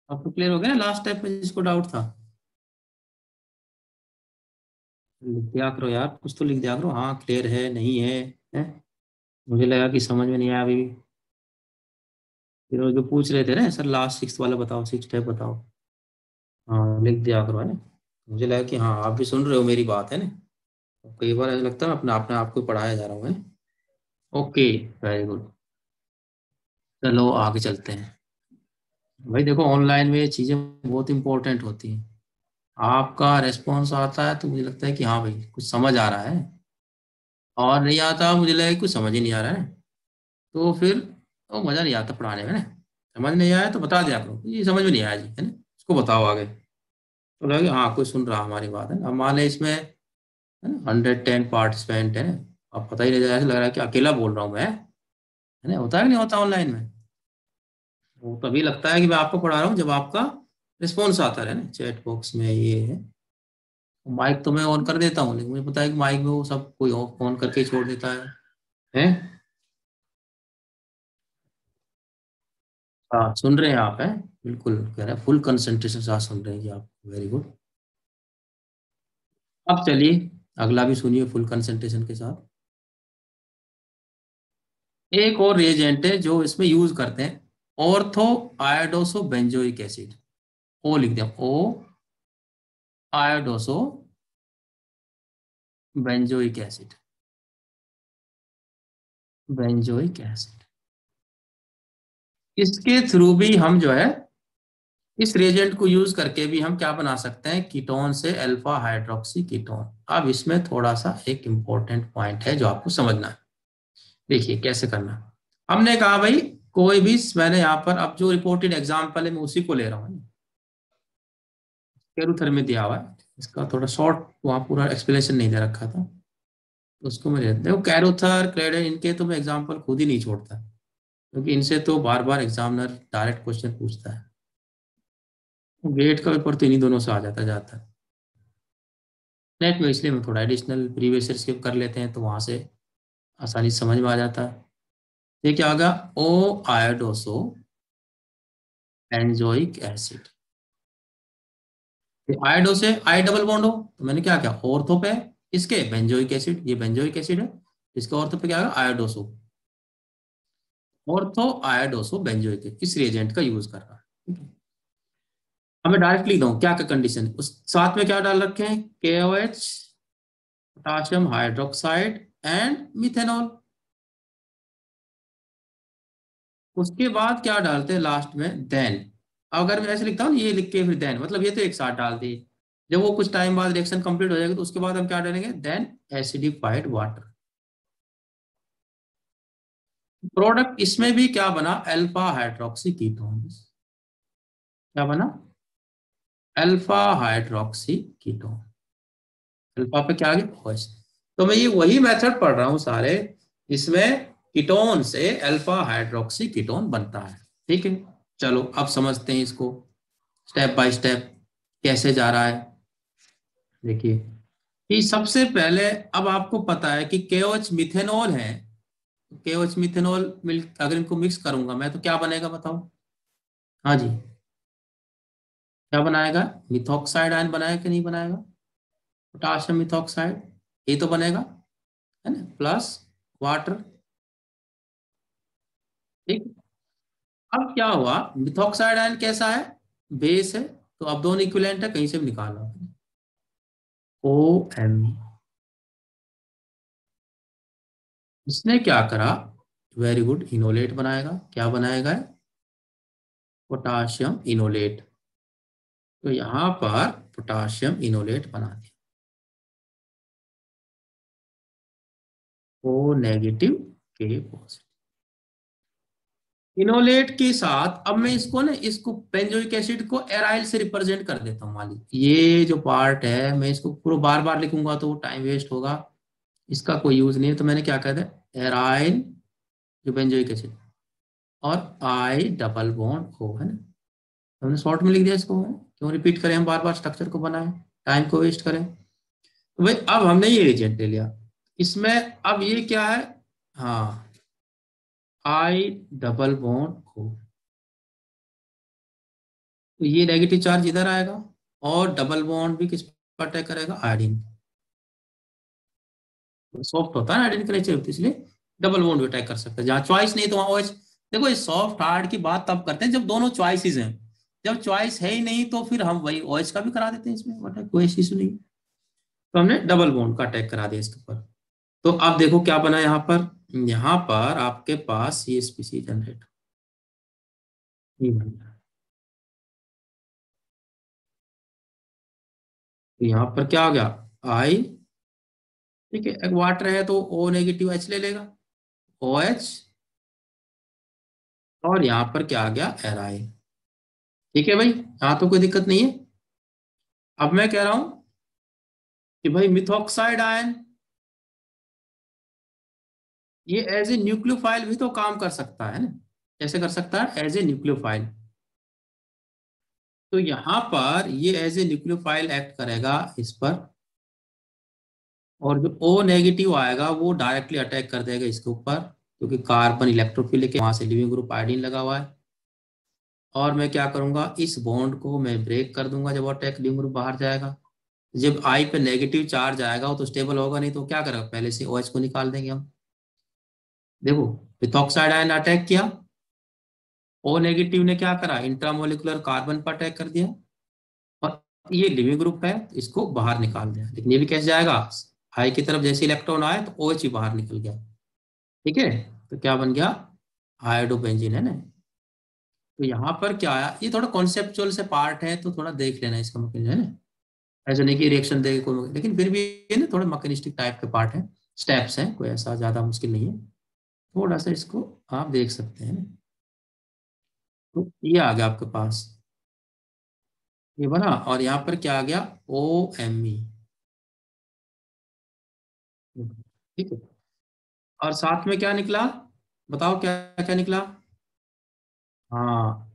अब तो क्लियर हो गया, लास्ट टाइप में जिसको डाउट था? लिख दिया करो यार, कुछ तो लिख दिया करो, हाँ क्लियर है नहीं है, है? मुझे लगा कि समझ में नहीं आया अभी भी। फिर वो जो पूछ रहे थे ना सर, लास्ट सिक्स वाला बताओ, सिक्स टाइप बताओ। हाँ लिख दिया करो, है ना? मुझे लगा कि हाँ आप भी सुन रहे हो मेरी बात, है ना? कई बार ऐसा लगता है अपने आप को पढ़ाया जा रहा हूँ, है? Okay, very good. चलो आगे चलते हैं। भाई देखो, ऑनलाइन में ये चीज़ें बहुत इंपॉर्टेंट होती हैं। आपका रेस्पॉन्स आता है तो मुझे लगता है कि हाँ भाई कुछ समझ आ रहा है, और नहीं आता मुझे लगा कि कुछ समझ ही नहीं आ रहा है, तो फिर तो मज़ा नहीं आता पढ़ाने में ना। समझ नहीं आया तो बता दिया करो, ये समझ में नहीं आया जी, है ना? उसको बताओ आगे, तो लगे हाँ कोई सुन रहा हमारी बात, है ना? अब मान लें इसमें, है ना, 110 पार्टिसिपेंट है, अब पता ही नहीं, ऐसा लग रहा है कि अकेला बोल रहा हूँ मैं, है ना? होता है कि नहीं होता ऑनलाइन में? वो तभी लगता है कि मैं आपको पढ़ा रहा हूँ जब आपका रिस्पॉन्स आता है ना चैट बॉक्स में, ये है। माइक तो मैं ऑन कर देता हूँ, लेकिन मुझे पता है कि माइक में वो सब कोई ऑन करके ही छोड़ देता है? हाँ सुन रहे हैं आप, हैं? बिल्कुल कह रहे हैं, फुल कंसंट्रेशन से आप सुन रहे हैं जी आप, वेरी गुड। अब चलिए अगला भी सुनिए फुल कंसंट्रेशन के साथ। एक और रिएजेंट है जो इसमें यूज करते हैं, ऑर्थो आयोडोसो बेंजोइक एसिड। ओ लिख दिया, ओ आयोडोसो बेंजोइक एसिड, बेंजोइक एसिड। इसके थ्रू भी हम जो है, इस रिएजेंट को यूज करके भी हम क्या बना सकते हैं? कीटोन से अल्फा हाइड्रोक्सी कीटोन। अब इसमें थोड़ा सा एक इंपॉर्टेंट पॉइंट है जो आपको समझना है। देखिए कैसे करना। हमने कहा भाई, कोई भी, मैंने यहाँ पर अब जो रिपोर्टेड एग्जाम्पल है मैं उसी को ले रहा हूँ, केरुथर में दिया हुआ है, इसका थोड़ा शॉर्ट वहाँ पूरा एक्सप्लेनेशन नहीं दे रखा था, तो उसको मैं देखो, कैरोथर, क्रेडन, इनके तो मैं एग्जाम्पल खुद ही नहीं छोड़ता, क्योंकि इनसे तो बार बार एग्जामिनर डायरेक्ट क्वेश्चन पूछता है। गेट का पेपर तो इन्हीं दोनों से आ जाता जाता है। नेट में, इसलिए हम थोड़ा एडिशनल प्रीवियस ईयर स्किप कर लेते हैं तो वहां से आसानी से समझ में आ जाता है। ये क्या होगा? ओ आयोडोसो बेंजोइक एसिड। आयोडो से आई डबल बॉन्ड हो तो मैंने क्या किया, ऑर्थो पे इसके बेंजोइक एसिड, ये बेंजोइक एसिड है, इसके ऑर्थो पे क्या होगा, आयोडोसो। ऑर्थो आयोडोसो बेंजोइक एसिड, इस रिएजेंट का यूज कर रहा है। ठीक है। अब मैं डायरेक्ट लिख दूं क्या क्या कंडीशन, उस साथ में क्या डाल रखे हैं, KOH, potassium hydroxide and methanol. उसके बाद क्या डालते हैं लास्ट में, देन। अगर मैं ऐसे लिखता हूँ ये लिख के फिर देन, मतलब ये तो एक साथ डाल दी। जब वो कुछ टाइम बाद रिएक्शन कंप्लीट हो जाएगी तो उसके बाद हम क्या डालेंगे, देन एसिडिफाइड वाटर। प्रोडक्ट इसमें भी क्या बना, अल्फा हाइड्रोक्सी कीटोन्स। क्या बना, अल्फा हाइड्रोक्सी कीटोन। अल्फा पे क्या आ गया, OH। तो मैं ये वही मेथड पढ़ रहा हूँ सारे, इसमें कीटोन से अल्फा हाइड्रोक्सी कीटोन बनता है। ठीक है। चलो अब समझते हैं इसको स्टेप बाय स्टेप कैसे जा रहा है। देखिए कि सबसे पहले, अब आपको पता है कि KOH मिथेनॉल है, KOH मिथेनॉल मिल, अगर इनको मिक्स करूंगा मैं तो क्या बनेगा बताओ। हाँ जी, क्या बनाएगा, मिथॉक्साइड आयन बनाएगा कि नहीं बनाएगा, पोटाशियम मिथॉक्साइड, ये तो बनेगा, है ना, प्लस वाटर। ठीक। अब क्या हुआ, मिथॉक्साइड आयन कैसा है, बेस है, तो अब दोनों इक्विवेलेंट है, कहीं से भी निकालो। OM, इसने क्या करा, वेरी गुड, इनोलेट बनाएगा, क्या बनाएगा, पोटाशियम इनोलेट। तो यहां पर पोटाशियम इनोलेट बना दिया, O negative, K positive. Enolate के साथ अब मैं इसको ना, इसको बेंजोइक एसिड को एराइल से रिप्रेजेंट कर देता हूँ। मान लीजिए ये जो पार्ट है मैं इसको पूरा बार बार लिखूंगा तो टाइम वेस्ट होगा, इसका कोई यूज नहीं है, तो मैंने क्या कह दिया, एराइल जो बेंजोइक एसिड, और आई डबल बॉन्ड O, है ना। तो हमने शॉर्ट में लिख दिया इसको, क्यों रिपीट करें हम बार बार स्ट्रक्चर को बनाए, टाइम को वेस्ट करें। तो भाई अब हमने ये रिएजेंट ले लिया, इसमें अब ये क्या है, हाँ, आई डबल बॉन्ड O। तो ये नेगेटिव चार्ज इधर आएगा, और डबल बॉन्ड भी किस पर अटैक करेगा, आयोडीन। सॉफ्ट होता है ना आयोडीन का नेचर, तो इसलिए डबल बॉन्ड भी अटैक कर सकता है, जहाँ चॉइस नहीं तो वहां OH। देखो ये सॉफ्ट हार्ड की बात तब करते हैं जब दोनों चॉइसेस हैं, जब चॉइस है ही नहीं तो फिर हम वही OH का भी करा देते हैं इसमें, बट कोई इशू नहीं। तो हमने डबल बॉन्ड का अटैक करा दिया इसके ऊपर। तो अब देखो क्या बना यहाँ पर, यहाँ पर आपके पास ये स्पीसीज जनरेट, ये बन गया। तो यहाँ पर क्या हो गया, आई, ठीक है, एक वाटर है तो O नेगेटिव H ले लेगा, OH, और यहाँ पर क्या आ गया, एराई। ठीक है भाई, यहाँ तो कोई दिक्कत नहीं है। अब मैं कह रहा हूं कि भाई मिथॉक्साइड आयन ये एज ए न्यूक्लियोफाइल भी तो काम कर सकता है ना, कैसे कर सकता है, एज ए न्यूक्लियोफाइल। तो यहाँ पर ये एज ए न्यूक्लियोफाइल एक्ट करेगा इस पर, और जो O नेगेटिव आएगा वो डायरेक्टली अटैक कर देगा इसके ऊपर, क्योंकि कार्बन इलेक्ट्रोफिलिक है, वहां से लिविंग ग्रुप आयोडीन लगा हुआ है। और मैं क्या करूंगा, इस बॉन्ड को मैं ब्रेक कर दूंगा, जब अटैक लिविंग ग्रुप बाहर जाएगा। जब आई पे नेगेटिव चार्ज आएगा वो तो स्टेबल होगा नहीं, तो क्या करेगा, पहले से OH को निकाल देंगे हम। देखो, मिथॉक्साइड आयन अटैक किया, O नेगेटिव ने क्या करा, इंट्रामोलिकुलर कार्बन पर अटैक कर दिया, और ये लिविंग ग्रुप है तो इसको बाहर निकाल दिया। लेकिन ये भी कैसे जाएगा, आई की तरफ जैसे इलेक्ट्रॉन आए तो OH ही बाहर निकल गया। ठीक है, तो क्या बन गया, आयोडोबेंजीन, है ना। तो यहाँ पर क्या आया, ये थोड़ा कॉन्सेप्चुअल से पार्ट है तो थोड़ा देख लेना इसका मैकेनिज्म, है ना। ऐसा नहीं कि रिएक्शन देखे कोई, लेकिन फिर भी ये ना थोड़ा मैकेनिस्टिक टाइप के पार्ट है, स्टेप्स हैं, कोई ऐसा ज्यादा मुश्किल नहीं है, थोड़ा सा इसको आप देख सकते हैं ना। तो ये आ गया आपके पास, ये बना, और यहाँ पर क्या आ गया, OMe। ठीक है, और साथ में क्या निकला, बताओ क्या क्या निकला, हाँ,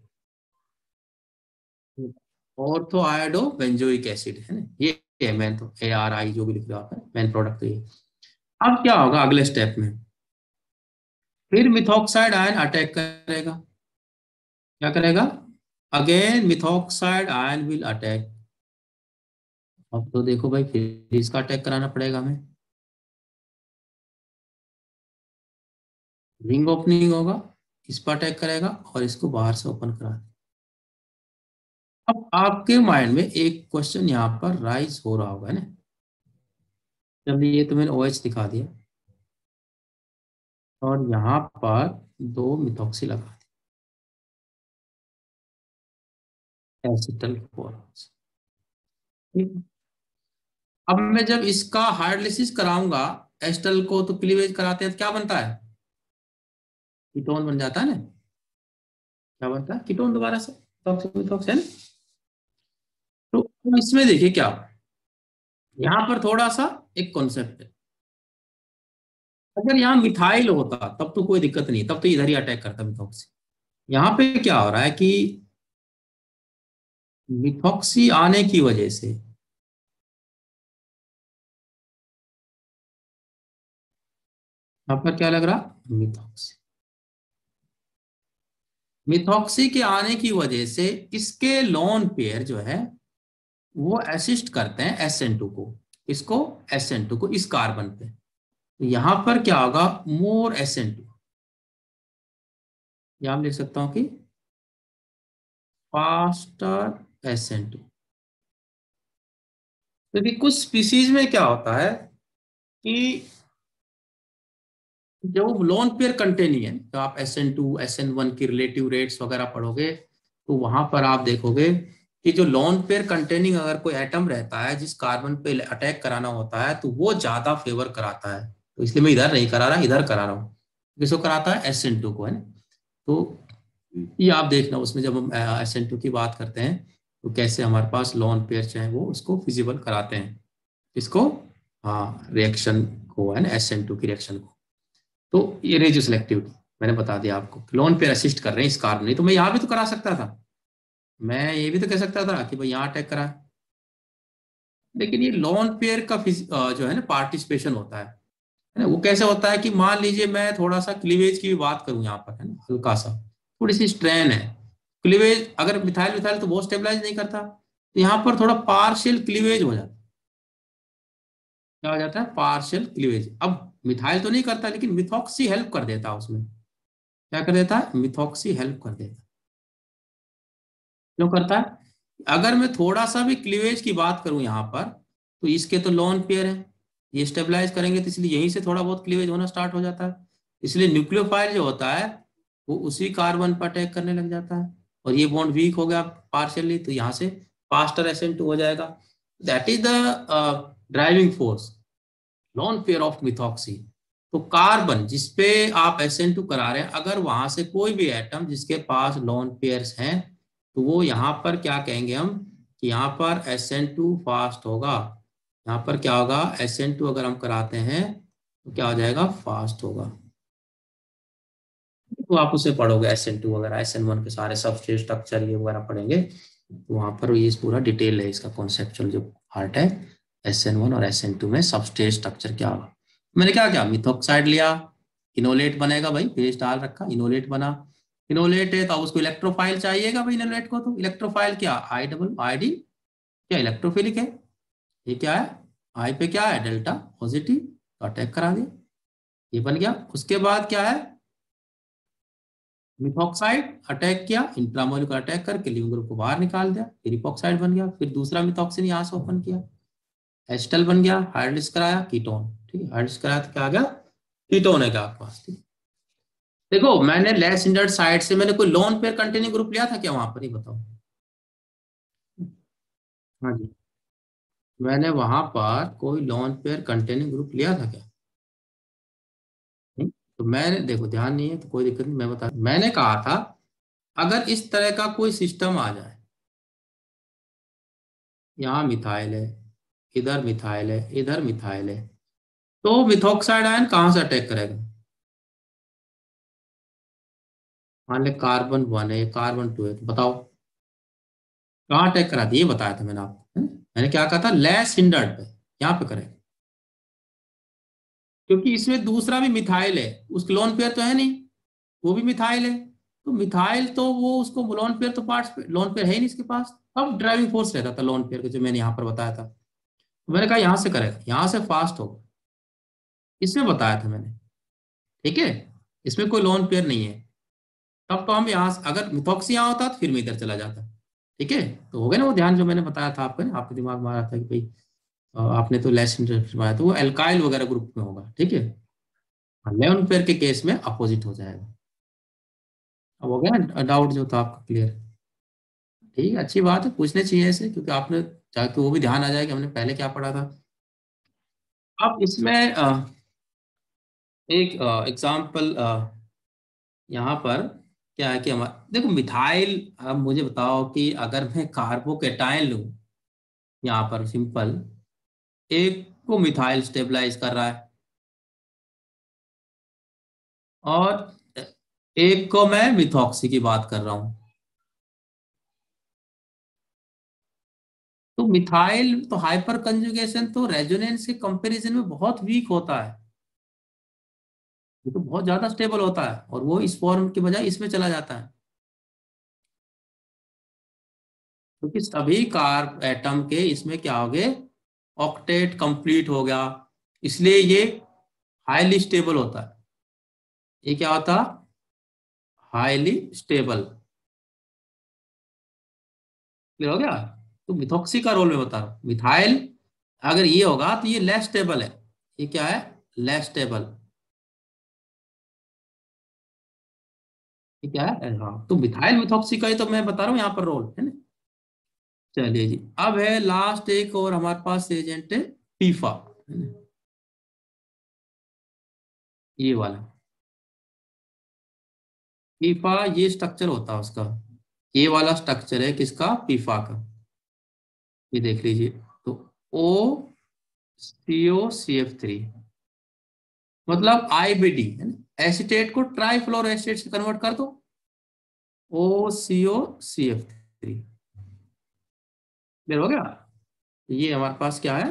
ऑर्थो आयोडो बेंजोइक एसिड, है ना, ये मेन तो ARI जो भी लिख रहे हो आप, मेन प्रोडक्ट तो ये। अब क्या होगा अगले स्टेप में, फिर मिथॉक्साइड आयन अटैक करेगा। क्या करेगा? Again methoxide ion will attack. अब तो देखो भाई, फिर इसका अटैक कराना पड़ेगा हमें। रिंग ओपनिंग होगा, इस पर अटैक करेगा और इसको बाहर से ओपन करा देगा। अब आपके माइंड में एक क्वेश्चन यहाँ पर राइज हो रहा होगा ना, जब ये तो मैंने OH दिखा दिया और यहाँ पर दो मिथॉक्सी लगा दी, एसिटल कोलास। ठीक है? अब मैं जब इसका हाइड्रोलिसिस कराऊंगा, एस्टल को तो क्लीवेज कराते हैं तो क्या बनता है? कीटोन बन जाता है ना। क्या बनता है? कीटोन दोबारा से, मिथॉक्सी है ना। तो इसमें देखिए क्या, यहाँ पर थोड़ा सा एक कॉन्सेप्ट है। अगर यहाँ मिथाइल होता तब तो कोई दिक्कत नहीं, तब तो इधर ही अटैक करता मिथॉक्सी। यहाँ पे क्या हो रहा है कि मिथॉक्सी आने की वजह से, यहाँ पर क्या लग रहा, मिथॉक्सी, मिथॉक्सी के आने की वजह से इसके लोन पेयर जो है वो असिस्ट करते हैं SN2 को। इसको, SN2 को इस कार्बन पे। तो यहां पर क्या होगा, मोर SN2। यहां लिख सकता हूं कि फास्टर SN2। क्योंकि कुछ स्पीसीज में क्या होता है कि जो लोन पेयर कंटेनिंग है, तो आप SN2 SN1 की रिलेटिव रेट्स वगैरह पढ़ोगे तो वहां पर आप देखोगे कि जो लोन पेयर कंटेनिंग अगर कोई एटम रहता है जिस कार्बन पे अटैक कराना होता है तो वो ज्यादा फेवर कराता है। तो इसलिए मैं इधर नहीं करा रहा, इधर करा रहा हूँ। किसको कराता है? SN2 को, है ना। तो ये आप देखना, उसमें जब हम SN2 की बात करते हैं तो कैसे हमारे पास लोन पेयर चाहे वो उसको फिजिबल कराते हैं। इसको, हाँ, रिएक्शन को, है ना, SN2 की रिएक्शन को। तो ये रेडियो सिलेक्टिविटी मैंने बता दिया आपको, लोन पेयर असिस्ट कर रहे हैं इस कार्बन। नहीं तो मैं यहाँ भी तो करा सकता था, मैं ये भी तो कह सकता था कि भाई यहाँ अटैक करा है। लेकिन ये लोन पेयर का जो है ना पार्टिसिपेशन होता है ना। वो कैसे होता है कि मान लीजिए मैं थोड़ा सा क्लीवेज की भी बात करूं यहाँ पर, है ना, हल्का सा, थोड़ी सी स्ट्रेन है। क्लीवेज अगर मिथाइल मिथाइल तो वो स्टेबलाइज नहीं करता, तो यहाँ पर थोड़ा पार्शियल क्लीवेज हो जाता है। क्या हो जाता है? Partial cleavage. अब मिथाइल तो नहीं करता लेकिन मिथॉक्सी हेल्प कर देता है उसमें। क्या कर देता है? मिथॉक्सी हेल्प कर देता है। क्यों करता है? अगर मैं थोड़ा सा भी क्लीवेज की बात करूं यहाँ पर, तो इसके तो लोन पेयर है, ये स्टेबलाइज करेंगे तो इसलिए यहीं से थोड़ा बहुत क्लीवेज होना स्टार्ट हो जाता है। इसलिए न्यूक्लियोफाइल जो होता है वो उसी कार्बन पर अटैक करने लग जाता है और ये बॉन्ड वीक हो गया पार्शियली, तो यहाँ से फास्टर SN2 हो जाएगा। That is the driving force, lone pair of methoxy. तो कार्बन जिसपे आप SN2 करा रहे हैं, अगर वहां से कोई भी एटम जिसके पास लोन पेयर्स हैं, तो वो यहाँ पर क्या कहेंगे हम, कि यहाँ पर SN2 फास्ट होगा। यहाँ पर क्या होगा, SN2 अगर हम कराते हैं तो क्या हो जाएगा, फास्ट होगा। तो आप उसे पढ़ोगे SN2 वगैरह, SN1 के सारे सबस्ट्रेट स्ट्रक्चर ये वगैरह पढ़ेंगे, तो वहां पर ये पूरा डिटेल है इसका कॉन्सेप्चुअल जो पार्ट है। SN1 और SN2 में सबस्ट्रेट स्ट्रक्चर क्या होगा। मैंने क्या क्या, मिथॉक्साइड लिया, इनोलेट बनेगा भाई, पेज डाल रखा, इनोलेट बना। इनोलेट है तो अब उसको इलेक्ट्रोफाइल चाहिएगा भाई, इनोलेट को। तो इलेक्ट्रोफाइल क्या, I ID, क्या इलेक्ट्रोफिलिक है। ये क्या है, आई पे क्या है, डेल्टा पॉजिटिव, तो अटैक करा दिया, ये बन गया। उसके बाद क्या है, मिथॉक्साइड अटैक किया, इंट्रामोलिकुलर अटैक करके लिविंग ग्रुप को बाहर निकाल दिया, फिर इपॉक्साइड बन गया। फिर दूसरा मिथॉक्सिन यहाँ से ओपन किया, एस्टल बन गया, हाइड्रोलिस कराया, कीटोन। ठीक है, हाइड्रोलिस कराया तो क्या आ गया, कीटोन है क्या आपके पास। ठीक। देखो मैंने लेस इंडर्ड साइड से मैंने कोई लोन पेयर कंटेनिंग ग्रुप लिया था क्या वहां पर, ही बताओ। हाँ जी, मैंने वहां पर कोई लोन पेयर कंटेनिंग ग्रुप लिया था क्या? नहीं? तो मैंने, देखो ध्यान नहीं है तो कोई दिक्कत नहीं, मैं बता, मैंने कहा था अगर इस तरह का कोई सिस्टम आ जाए, यहाँ मिथाइल है, इधर मिथाइल है, इधर मिथाइल है, तो मिथॉक्साइड आयन कहाँ से अटैक करेगा? मान ले कार्बन 1 है, कार्बन 2 है, तो बताओ कहाँ अटैक करा दिए, बताया था मैंने आपको, है ना? मैंने क्या कहा था, लेस हिंडर्ड पे यहाँ पे करें, क्योंकि इसमें दूसरा भी मिथाइल है, उस लोन पेयर तो है नहीं, वो भी मिथाइल है, तो मिथाइल तो वो उसको लोन पेयर तो पार्ट्स लोन पेयर है ही नहीं इसके पास। अब ड्राइविंग फोर्स रहता था लोन पेयर का, जो मैंने यहाँ पर बताया था, तो मैंने कहा यहाँ से करेगा, यहाँ से फास्ट होगा, इसमें बताया था मैंने। ठीक है, इसमें कोई लोन पेयर नहीं है। तब तो हम यहाँ अगर मिथॉक्सी यहाँ होता तो फिर मैं इधर चला जाता। ठीक है, तो हो गया ना वो ध्यान जो मैंने बताया था आपको ना, आपके दिमाग में आ रहा था कि भाई आपने तो लेस इंटरेस्ट बनाया, तो वो एल्काइल वगैरह ग्रुप में होगा। ठीक है, लेवन पेयर के केस में अपोजिट हो जाएगा। अब हो गया ना डाउट जो था आपका क्लियर? ठीक है, अच्छी बात है, पूछने चाहिए ऐसे, क्योंकि आपने जाके वो भी ध्यान आ जाए कि हमने पहले क्या पढ़ा था। अब इसमें एक एग्जाम्पल यहाँ पर क्या है कि हमारा देखो मिथाइल, अब मुझे बताओ कि अगर मैं कार्बोकेटाइन लूं, यहाँ पर सिंपल, एक को मिथाइल स्टेबलाइज कर रहा है और एक को मैं मिथॉक्सी की बात कर रहा हूँ, तो मिथाइल तो हाइपर कंजुगेशन तो रेजोनेंस के कंपैरिजन में बहुत वीक होता है, ये तो बहुत ज्यादा स्टेबल होता है, और वो इस फॉर्म के बजाय इसमें चला जाता है, क्योंकि सभी कार्ब एटम के इसमें क्या हो गए, ऑक्टेट कंप्लीट हो गया, इसलिए ये हाईली स्टेबल होता है। ये क्या होता, हाईली स्टेबल। क्लियर हो गया? तो मिथॉक्सी का रोल मैं बता रहा हूँ, मिथाइल अगर ये होगा तो ये लेस स्टेबल है, ये क्या है, लेस स्टेबल। ये क्या है, हाँ, तो मिथाइल मिथॉक्सी का ही तो मैं बता रहा हूँ यहाँ पर रोल है ना। चलिए जी, अब है लास्ट एक और हमारे पास एजेंट है, पीफा, है ना? ये वाला पीफा, ये स्ट्रक्चर होता है उसका, ये वाला स्ट्रक्चर है किसका, पीफा का। ये देख लीजिए, तो ओ COCF3, मतलब IBD है ना, एसीटेट को ट्राईफ्लोरो एसिड से कन्वर्ट कर दो, OCOCF3। क्लियर हो गया? ये हमारे पास क्या है,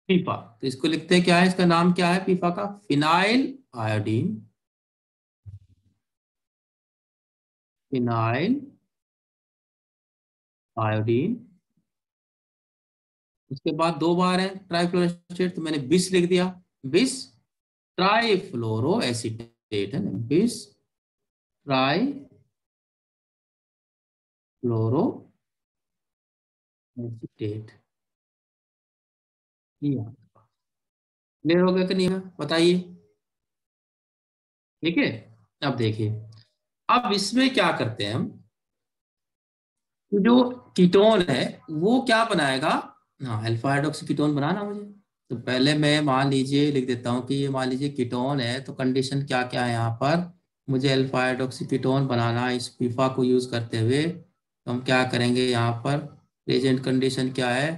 पीफा, तो इसको लिखते हैं क्या है, इसका नाम क्या है पीफा का, फिनाइल आयोडीन, फिनाइल आयोडीन। उसके बाद दो बार है ट्राईफ्लोरोएसिटेट, तो मैंने बिस लिख दिया, बिस ट्राईफ्लोरो एसीटेट है ना, बिस ट्राईफ्लोरो एसीटेट। क्लियर हो गया कि नहीं है? बताइए। ठीक है, अब देखिए, अब इसमें क्या करते हैं हम, जो कीटोन है वो क्या बनाएगा, हाँ अल्फा हाइड्रोक्सी कीटोन बनाना मुझे, तो पहले मैं मान लीजिए लिख देता हूँ कि ये मान लीजिए कीटोन है, तो कंडीशन क्या क्या है यहाँ पर, मुझे अल्फा हाइड्रोक्सी कीटोन बनाना है इस पीफा को यूज करते हुए, तो हम क्या करेंगे यहाँ पर, प्रेजेंट कंडीशन क्या है,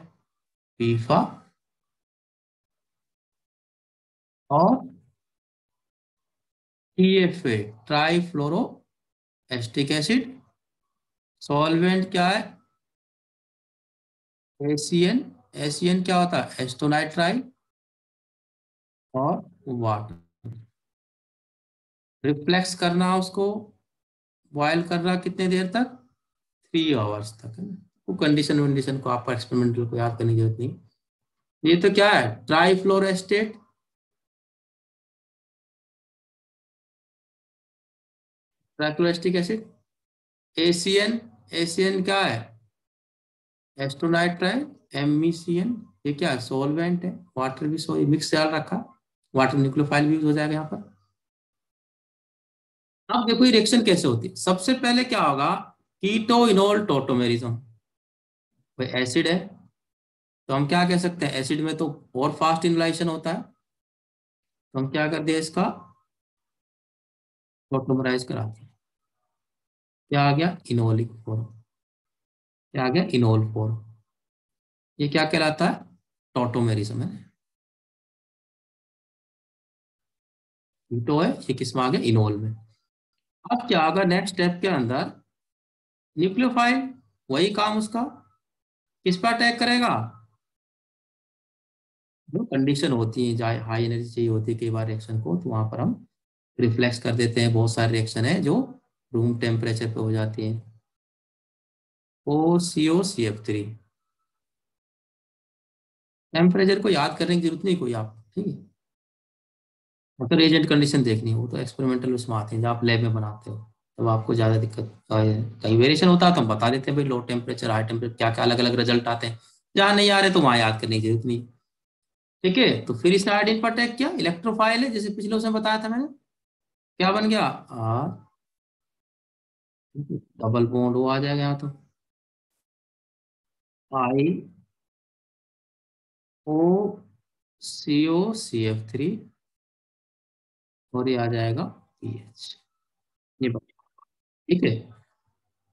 पीफा और TFA trifluoro acetic acid, solvent क्या है, ACN, ACN क्या होता है, एस्टोनाइट्राइल और वाटर, रिफ्लेक्स करना उसको, बॉयल करना कितने देर तक, 3 आवर्स तक, है ना। वो कंडीशन वंडीशन को आपको एक्सपेरिमेंटल को याद करने की जरूरत नहीं। ये तो क्या है, ट्राईफ्लोरोएस्टेट, ट्राईफ्लोरोएस्टिक एसिड, ACN, ACN क्या है, एस्टोनाइट्राइल, MECN, ये क्या है, सॉल्वेंट है, वाटर भी सो मिक्स ख्याल रखा, वाटर न्यूक्लियोफाइल भी यूज हो जाएगा यहाँ पर। अब देखो ये रिएक्शन कैसे होती है, सबसे पहले क्या होगा, कीटो इनोल टोटोमेरिज्म, भाई एसिड है, तो हम क्या कह सकते हैं, एसिड में तो और फास्ट इनलाइशन होता है, तो हम क्या कर दिया इसका, टोटोमराइज करा दिया, क्या आ गया, इनोलिक फॉर्म, क्या आ गया, इनोल फॉर्म। ये क्या कहलाता है, टोटोमेरिज्म है, कीटो है, ये किस में आ गया, इनोल में। अब क्या होगा नेक्स्ट स्टेप के अंदर, न्यूक्लियोफाइल, वही काम उसका, किस पर अटैक करेगा? जो कंडीशन होती है, जहाँ हाई एनर्जी चाहिए होती है कई बार रिएक्शन को, तो वहां पर हम रिफ्लेक्स कर देते हैं। बहुत सारे रिएक्शन है जो रूम टेम्परेचर पे हो जाती है। OCO CF3। टेम्परेचर को याद करने की जरूरत नहीं कोई, आप ठीक है। वो तो रिएजेंट कंडीशन देखनी है, वो तो एक्सपेरिमेंटल उसमें आते हैं जब आप लैब में बनाते हो, तब आपको ज़्यादा दिक्कत कहीं वेरिएशन होता है तो हम बता देते हैं भाई, लो टेम्परेचर हाई टेम्परेचर क्या क्या अलग अलग रिजल्ट आते हैं। जहाँ नहीं आ रहे तो वहाँ याद करने की जरूरत नहीं। ठीक है, तो फिर इसने आयोडीन पर अटैक किया, इलेक्ट्रोफाइल है जैसे पिछले उसमें बताया था मैंने। क्या बन गया? डबल बॉन्ड वो आ जाएगा यहाँ तो, आई ओ CO CF3, और ये आ जाएगा PH। ये ठीक है।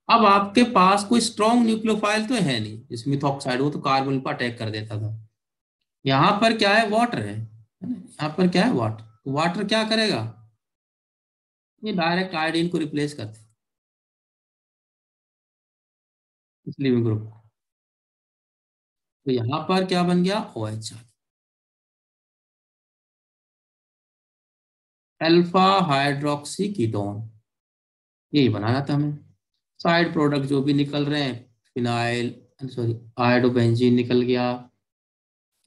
अब आपके पास कोई स्ट्रॉन्ग न्यूक्लियोफाइल तो है नहीं, जैसे मिथॉक्साइड, वो तो कार्बन पर अटैक कर देता था। यहाँ पर क्या है? वाटर है ना? यहाँ पर क्या है? वाटर। वाटर क्या करेगा? ये डायरेक्ट आयोडीन को रिप्लेस करते हैं इस लिविंग ग्रुप को। तो यहाँ पर क्या बन गया? OH, alpha hydroxy ketone. यही बनाना था हमें। साइड प्रोडक्ट जो भी निकल रहे हैं, फिनाइल, सॉरी, आयोडोबेंजीन निकल गया,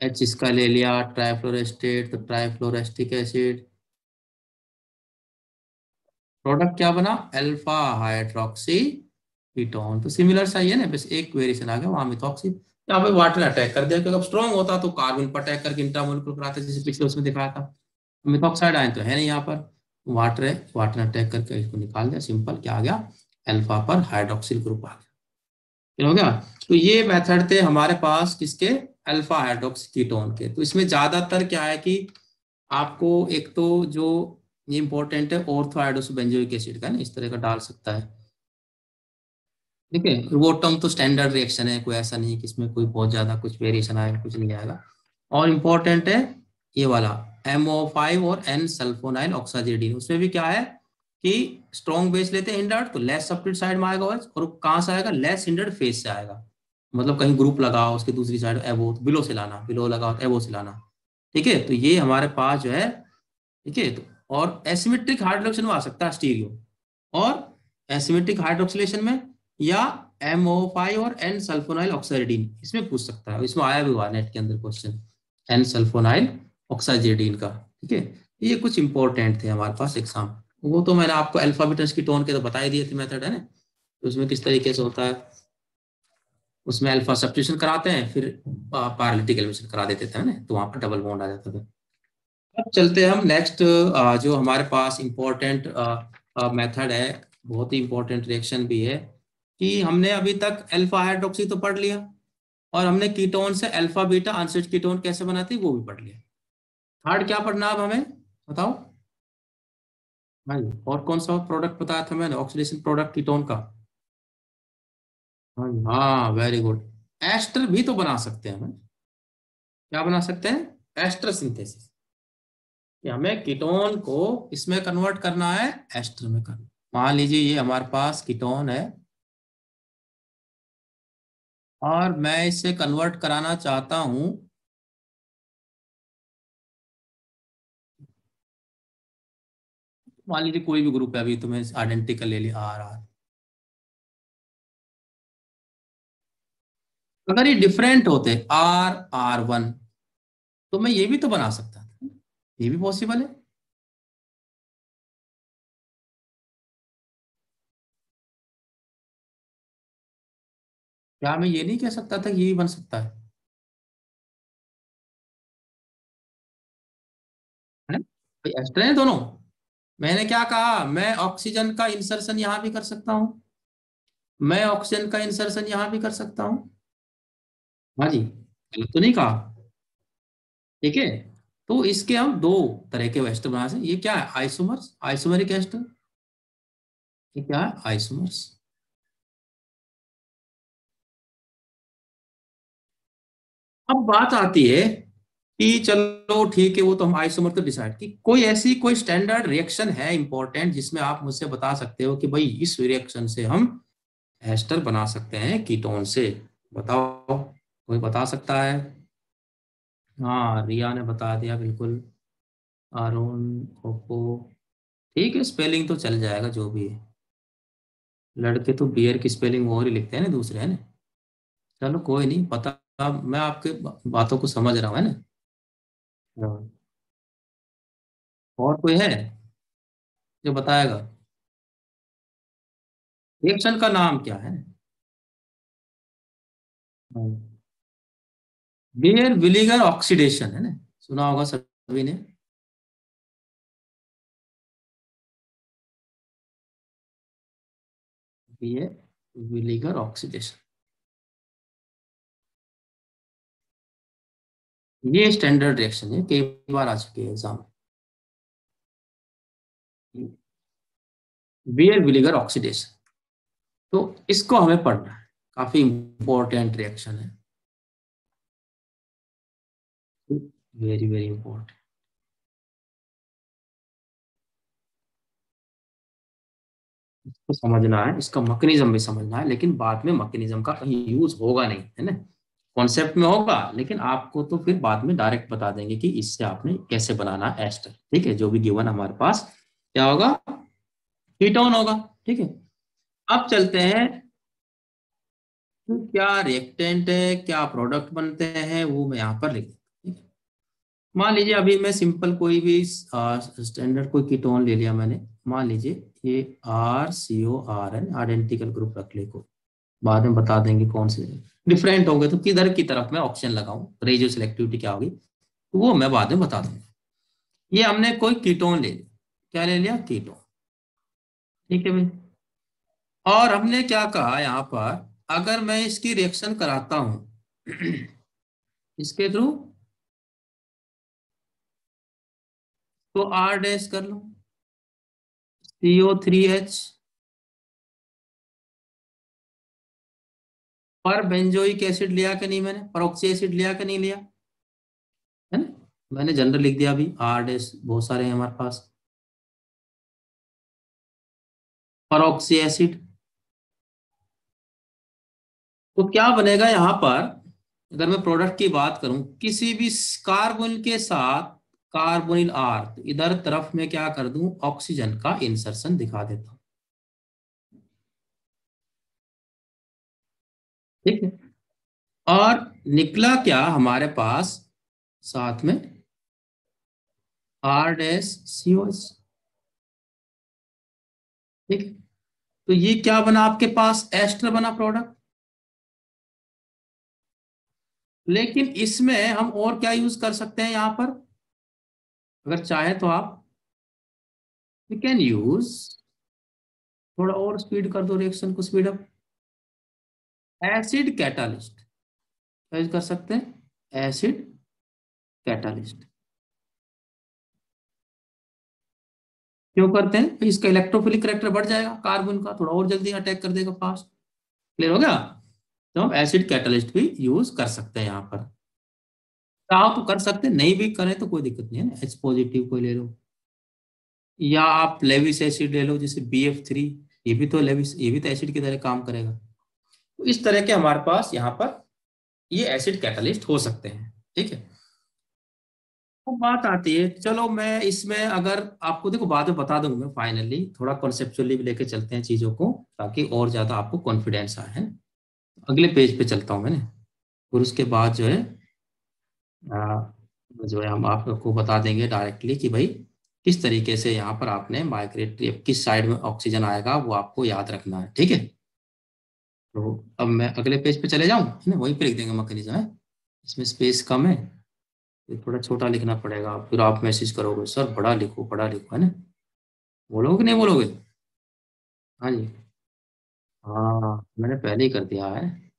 H इसका ले लिया, ट्राइफ्लोरेस्टेट तो ट्राइफ्लोरेस्टिक एसिड। प्रोडक्ट क्या बना? Alpha hydroxy ketone. तो सिमिलर सा ही है ना, बस एक वेरिएशन आ गया वहां मिथॉक्सी। यहाँ पे वाटर अटैक कर दिया, क्योंकि अब स्ट्रॉन्ग होता तो कार्बन पर अटैक करके इंट्रामोलिकुलर कराते, जैसे पिछले उसमें दिखाया था। मिथॉक्साइड आयन तो है नहीं यहाँ पर, वाटर है, वाटर अटैक करके इसको निकाल दिया। सिंपल क्या आ गया? अल्फा पर हाइड्रोक्सिल ग्रुप आ गया। हो गया। तो ये मेथड थे हमारे पास किसके? अल्फा हाइड्रोक्सी कीटोन के। तो इसमें ज्यादातर क्या है कि आपको एक तो जो ये इंपॉर्टेंट है, ऑर्थो हाइड्रोक्सी बेंजोइक एसिड का ना, इस तरह का डाल सकता है। ठीक है, वो टर्म तो स्टैंडर्ड रिएक्शन है, कोई ऐसा नहीं कि इसमें कोई बहुत ज्यादा कुछ वेरिएशन आएगा, कुछ नहीं आएगा। और इम्पोर्टेंट है ये वाला MO5 और N सल्फोनाइल ऑक्साजिडीन। उसमें भी क्या है कि स्ट्रॉन्ग बेस लेते हैं हिंडर्ड, तो लेस सब्स्टिट्यूट साइड में आएगा OH, और कहाँ से आएगा? लेस हिंडर्ड फेस से आएगा। मतलब कहीं ग्रुप लगाओ उसके दूसरी साइड एबो, तो बिलो से लाना, बिलो लगाओ तो एबो से लाना। ठीक है, तो ये हमारे पास जो है। ठीक है, तो और एसिमेट्रिक हाइड्रोक्सिलेशन में आ सकता है स्टीरियो, और एसिमेट्रिक हाइड्रोक्सिलेशन में, या MO5 और N सल्फोनाइल ऑक्साइडीन, इसमें पूछ सकता है। इसमें आया भी हुआ नेट के अंदर क्वेश्चन, N सल्फोनाइल ऑक्साइडीन का। ठीक है, ये कुछ इंपॉर्टेंट थे हमारे पास एग्जाम। वो तो मैंने आपको अल्फा बीटा कीटोन के तो बता ही दिए थे मेथड, है ना। तो उसमें किस तरीके से होता है, उसमें अल्फा सब्स्टिट्यूशन कराते हैं, फिर पैरालिटिक एलिमिनेशन करा देते थे ना, तो वहां पर डबल बॉन्ड आ जाता था। अब चलते हैं हम नेक्स्ट, जो हमारे पास इम्पोर्टेंट मेथड है, बहुत ही इम्पोर्टेंट रिएक्शन भी है, कि हमने अभी तक अल्फा हाइड्रोक्सी तो पढ़ लिया, और हमने कीटोन से अल्फा बीटा अनस्विच्ड कीटोन कैसे बनाती है वो भी पढ़ लिया। थर्ड क्या पढ़ना अब हमें, बताओ भाई। और कौन सा प्रोडक्ट बताया था मैंने, ऑक्सीडेशन प्रोडक्ट कीटोन का? हाँ हाँ, वेरी गुड। एस्टर भी तो बना सकते हैं हम। क्या बना सकते हैं? Ester synthesis. कि हमें कीटोन को इसमें कन्वर्ट करना है, एस्टर में करना। मान लीजिए ये हमारे पास कीटोन है, और मैं इसे कन्वर्ट कराना चाहता हूं, मान लीजिए कोई भी ग्रुप है, अभी तो मैं आइडेंटिकल ले लिया RR। अगर ये डिफरेंट होते RR1, तो मैं ये भी तो बना सकता था, ये भी पॉसिबल है। क्या मैं ये नहीं कह सकता था कि ये भी बन सकता है ना? भाई एस्टर है दोनों। मैंने क्या कहा, मैं ऑक्सीजन का इंसर्शन यहां भी कर सकता हूं, मैं ऑक्सीजन का इंसर्शन यहां भी कर सकता हूं। हाँ जी, गलत तो नहीं कहा। ठीक है, तो इसके हम दो तरह के एस्टर बना सकते हैं। ये क्या है? Isomers, isomeric ester. ये क्या है? आइसोमर्स। अब बात आती है कि चलो ठीक है, वो तो हम आइसोमर तो डिसाइड की, कोई ऐसी कोई स्टैंडर्ड रिएक्शन है इंपॉर्टेंट, जिसमें आप मुझसे बता सकते हो कि भाई इस रिएक्शन से हम एस्टर बना सकते हैं कीटोन से। बताओ, कोई बता सकता है? हाँ, रिया ने बता दिया बिल्कुल। अरुण, ओप्पो। ठीक है, स्पेलिंग तो चल जाएगा जो भी है। लड़के तो बियर की स्पेलिंग और ही लिखते हैं ना, दूसरे है ना। चलो कोई नहीं पता, मैं आपके बातों को समझ रहा हूँ, है ना। हाँ। और कोई है जो बताएगा? रिएक्शन का नाम क्या है? बियर विलीगर ऑक्सीडेशन है ना, सुना होगा सभी ने। बियर विलीगर ऑक्सीडेशन, ये स्टैंडर्ड रिएक्शन है, कई बार आ चुके हैं एग्जाम में। बियर विलीगर ऑक्सीडेशन, तो इसको हमें पढ़ना है, काफी इंपॉर्टेंट रिएक्शन है। Very very important. इसको समझना है, इसका मैकेनिज्म भी समझना है, लेकिन बाद में मैकेनिज्म का कहीं यूज होगा नहीं, है ना। कॉन्सेप्ट में होगा, लेकिन आपको तो फिर बाद में डायरेक्ट बता देंगे कि इससे आपने कैसे बनाना है एस्टर। ठीक है, जो भी गिवन हमारे पास क्या होगा, कीटोन होगा। ठीक है, अब चलते हैं कि क्या रिएक्टेंट है, क्या प्रोडक्ट बनते हैं, वो मैं यहाँ पर लिख देता हूँ। मान लीजिए अभी मैं सिंपल कोई भी स्टैंडर्ड कोई कीटोन ले लिया मैंने। मान लीजिए ये RCOR है, आइडेंटिकल ग्रुप रख ले को। बाद में बता देंगे कौन से डिफरेंट होंगे, तो किधर की तरफ मैं ऑप्शन लगाऊं, रेडियो सिलेक्टिविटी क्या होगी, तो वो मैं बाद में बता दूंगा। ये हमने कोई कीटोन ले लिया। क्या ले लिया? कीटोन। ठीक है भाई। और हमने क्या कहा यहाँ पर, अगर मैं इसकी रिएक्शन कराता हूं इसके थ्रू, तो R डैश कर लो, CO3H पर बेंजोइक एसिड लिया कि नहीं, मैंने परऑक्सी एसिड लिया कि नहीं लिया, है ना। मैंने जनरल लिख दिया अभी, R डैश बहुत सारे हैं हमारे पास। परऑक्सी एसिड, तो क्या बनेगा यहाँ पर, अगर मैं प्रोडक्ट की बात करूं, किसी भी कार्बन के साथ कार्बोनिल R, तो इधर तरफ मैं क्या कर दूं, ऑक्सीजन का इंसर्शन दिखा देता हूं। ठीक है, और निकला क्या हमारे पास साथ में, R-COH। ठीक है, तो ये क्या बना आपके पास, एस्टर बना प्रोडक्ट। लेकिन इसमें हम और क्या यूज कर सकते हैं यहाँ पर, अगर चाहे तो आप, यू कैन यूज, थोड़ा और स्पीड कर दो रिएक्शन को, speed up, acid catalyst use कर सकते हैं, एसिड कैटालिस्ट। क्यों करते हैं? तो इसका इलेक्ट्रोफिलिक करेक्टर बढ़ जाएगा, कार्बन का थोड़ा और जल्दी अटैक कर देगा, फास्ट। क्लियर हो गया? तो हम एसिड कैटालिस्ट भी यूज कर सकते हैं यहाँ पर। चाहो तो कर सकते हैं, नहीं भी करें तो कोई दिक्कत नहीं है ना, H पॉजिटिव कोई ले लो, या आप लेविस एसिड ले लो, जैसे BF3। ये भी तो लेविस, ये भी तो एसिड की तरह काम करेगा। तो इस तरह के हमारे पास यहाँ पर ये एसिड कैटालिस्ट हो सकते हैं। ठीक है, तो बात आती है, चलो मैं इसमें अगर आपको देखो बाद में बता दूंगा, मैं फाइनली थोड़ा कॉन्सेप्चुअली भी लेके चलते हैं चीजों को, ताकि और ज्यादा आपको कॉन्फिडेंस आए, है। अगले पेज पे चलता हूँ मैंने, और उसके बाद जो है आ, जो है हम आपको बता देंगे डायरेक्टली कि भाई किस तरीके से यहाँ पर आपने माइग्रेटरी, किस साइड में ऑक्सीजन आएगा वो आपको याद रखना है। ठीक है, तो अब मैं अगले पेज पे चले जाऊँ, है ना, वहीं पे लिख देंगे मैकेनिज्म, है। इसमें स्पेस कम है, ये थोड़ा छोटा लिखना पड़ेगा, फिर आप मैसेज करोगे सर बड़ा लिखो, है ना। बोलोगे कि नहीं बोलोगे? हाँ जी। हाँ, मैंने पहले ही कर दिया है,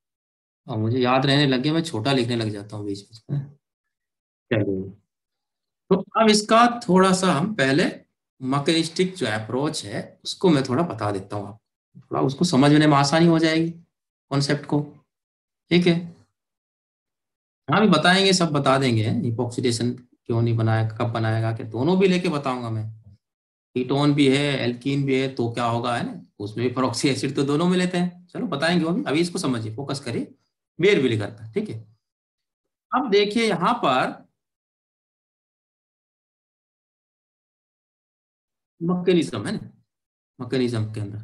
और मुझे याद रहने लग गया, मैं छोटा लिखने लग जाता हूँ बीच बीच में। चलिए, तो अब इसका थोड़ा सा हम पहले मैकेनिस्टिक जो अप्रोच है उसको मैं थोड़ा बता देता हूँ आपको, थोड़ा उसको समझने में आसानी हो जाएगी कॉन्सेप्ट को। ठीक है, हाँ भी बताएंगे, सब बता देंगे इपॉक्सीडेशन क्यों नहीं बनाएगा, कब बनाएगा, कि दोनों भी लेके बताऊंगा मैं। कीटोन भी है, एल्कीन भी है, तो क्या होगा, है ना, उसमें भी पेरोक्सी एसिड तो दोनों में लेते हैं। चलो बताएंगे वो भी, अभी इसको समझिए, फोकस करिए। बेर बिली करता है, ठीक है। अब देखिए यहां पर मैकेनिज्म है ना, मैकेनिज्म के अंदर